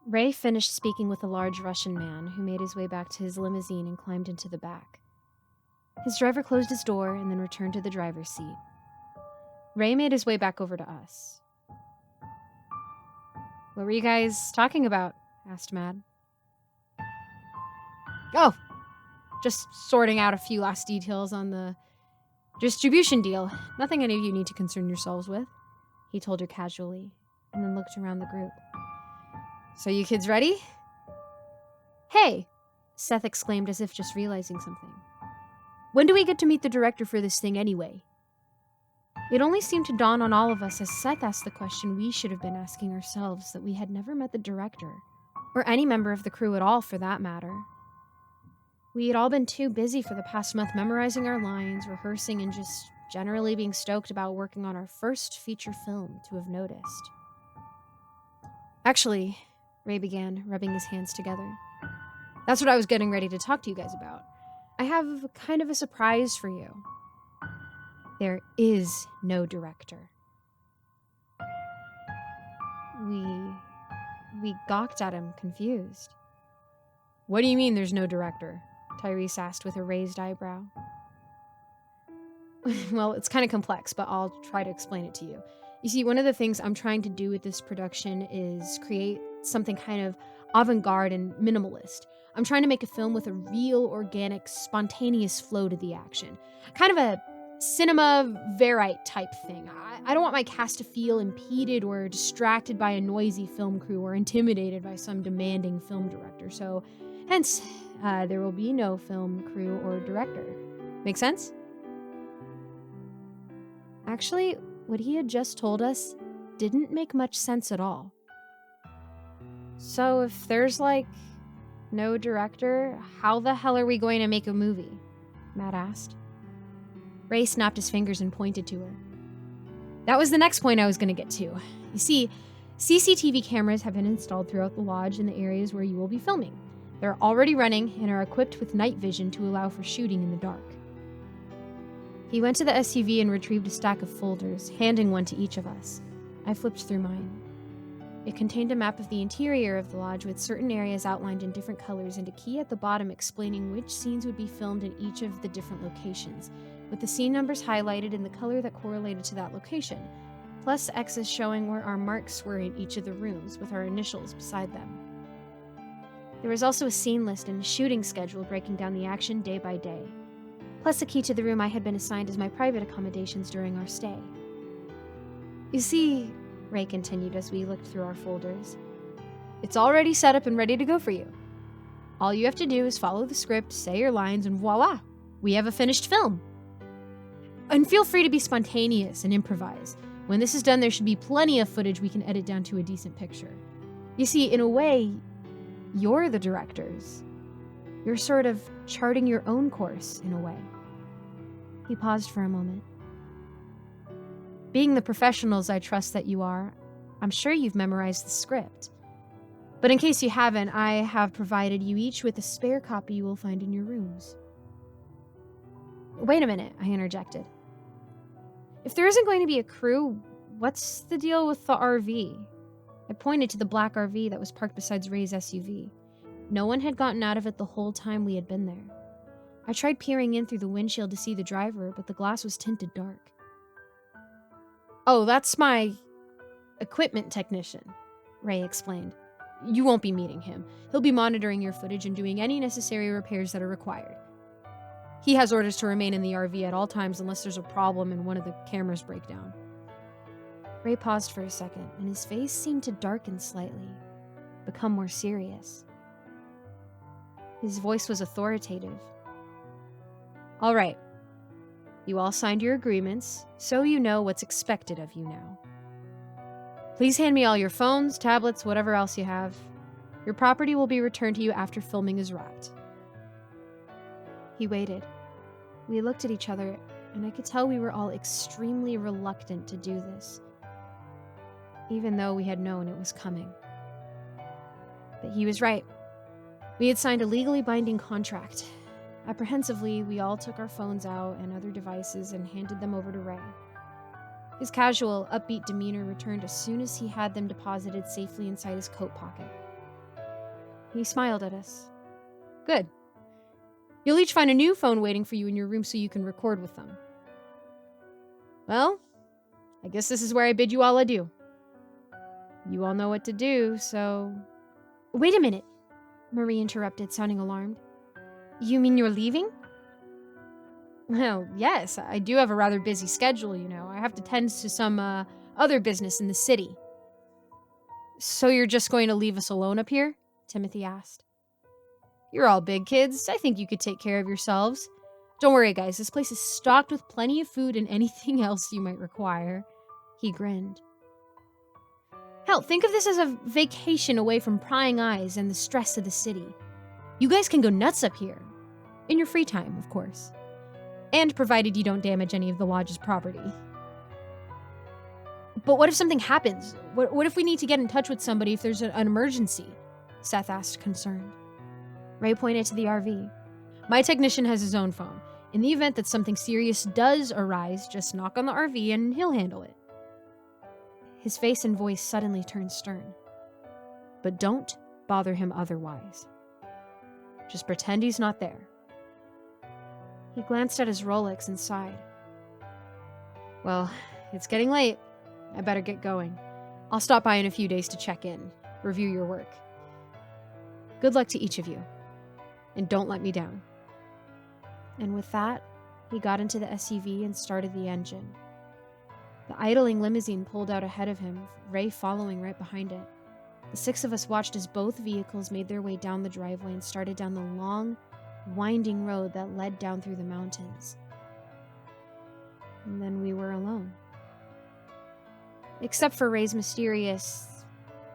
Ray finished speaking with a large Russian man who made his way back to his limousine and climbed into the back. His driver closed his door and then returned to the driver's seat. Ray made his way back over to us. "What were you guys talking about?" asked Mad. "Oh, just sorting out a few last details on the distribution deal. Nothing any of you need to concern yourselves with," he told her casually, and then looked around the group. "So you kids ready?" "Hey!" Seth exclaimed as if just realizing something. "When do we get to meet the director for this thing anyway?" It only seemed to dawn on all of us as Seth asked the question we should have been asking ourselves, that we had never met the director, or any member of the crew at all for that matter. We had all been too busy for the past month memorizing our lines, rehearsing, and just generally being stoked about working on our first feature film to have noticed. "Actually," Ray began, rubbing his hands together, "that's what I was getting ready to talk to you guys about. I have kind of a surprise for you. There is no director." We gawked at him, confused. "What do you mean there's no director?" Tyrese asked with a raised eyebrow. "Well, it's kind of complex, but I'll try to explain it to you. You see, one of the things I'm trying to do with this production is create something kind of avant-garde and minimalist. I'm trying to make a film with a real, organic, spontaneous flow to the action. Kind of a cinema verite type thing. I don't want my cast to feel impeded or distracted by a noisy film crew or intimidated by some demanding film director. So, hence, there will be no film crew or director. Make sense?" Actually, what he had just told us didn't make much sense at all. "So if there's, no director, how the hell are we going to make a movie?" Matt asked. Ray snapped his fingers and pointed to her. "That was the next point I was going to get to. You see, CCTV cameras have been installed throughout the lodge in the areas where you will be filming. They're already running and are equipped with night vision to allow for shooting in the dark." He went to the SUV and retrieved a stack of folders, handing one to each of us. I flipped through mine. It contained a map of the interior of the lodge with certain areas outlined in different colors and a key at the bottom explaining which scenes would be filmed in each of the different locations, with the scene numbers highlighted in the color that correlated to that location, plus X's showing where our marks were in each of the rooms, with our initials beside them. There was also a scene list and a shooting schedule breaking down the action day by day, plus a key to the room I had been assigned as my private accommodations during our stay. "You see," Ray continued as we looked through our folders, "it's already set up and ready to go for you. All you have to do is follow the script, say your lines, and voila, we have a finished film. And feel free to be spontaneous and improvise. When this is done, there should be plenty of footage we can edit down to a decent picture. You see, in a way, you're the directors. You're sort of charting your own course, in a way." He paused for a moment. "Being the professionals I trust that you are, I'm sure you've memorized the script. But in case you haven't, I have provided you each with a spare copy you will find in your rooms." "Wait a minute," I interjected. "If there isn't going to be a crew, what's the deal with the RV?" I pointed to the black RV that was parked beside Ray's SUV. No one had gotten out of it the whole time we had been there. I tried peering in through the windshield to see the driver, but the glass was tinted dark. "Oh, that's my equipment technician," Ray explained. "You won't be meeting him. He'll be monitoring your footage and doing any necessary repairs that are required. He has orders to remain in the RV at all times unless there's a problem and one of the cameras break down." Ray paused for a second, and his face seemed to darken slightly, become more serious. His voice was authoritative. "All right. You all signed your agreements, so you know what's expected of you now. Please hand me all your phones, tablets, whatever else you have. Your property will be returned to you after filming is wrapped." He waited. We looked at each other, and I could tell we were all extremely reluctant to do this, even though we had known it was coming. But he was right. We had signed a legally binding contract. Apprehensively, we all took our phones out and other devices and handed them over to Ray. His casual, upbeat demeanor returned as soon as he had them deposited safely inside his coat pocket. He smiled at us. Good. You'll each find a new phone waiting for you in your room so you can record with them. Well, I guess this is where I bid you all adieu. You all know what to do, so... Wait a minute, Marie interrupted, sounding alarmed. You mean you're leaving? Well, yes, I do have a rather busy schedule, you know. I have to tend to some, other business in the city. So you're just going to leave us alone up here? Timothy asked. You're all big kids. I think you could take care of yourselves. Don't worry, guys. This place is stocked with plenty of food and anything else you might require. He grinned. Hell, think of this as a vacation away from prying eyes and the stress of the city. You guys can go nuts up here. In your free time, of course. And provided you don't damage any of the lodge's property. But what if something happens? What if we need to get in touch with somebody if there's an emergency? Seth asked, concerned. Ray pointed to the RV. My technician has his own phone. In the event that something serious does arise, just knock on the RV and he'll handle it. His face and voice suddenly turned stern. But don't bother him otherwise. Just pretend he's not there. He glanced at his Rolex and sighed. Well, it's getting late. I better get going. I'll stop by in a few days to check in, review your work. Good luck to each of you. And don't let me down. And with that, he got into the SUV and started the engine. The idling limousine pulled out ahead of him, Ray following right behind it. The six of us watched as both vehicles made their way down the driveway and started down the long, winding road that led down through the mountains. And then we were alone. Except for Ray's mysterious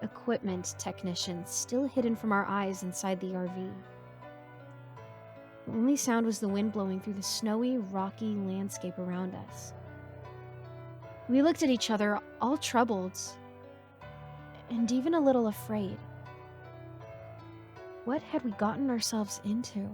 equipment technician, still hidden from our eyes inside the RV. The only sound was the wind blowing through the snowy, rocky landscape around us. We looked at each other, all troubled, and even a little afraid. What had we gotten ourselves into?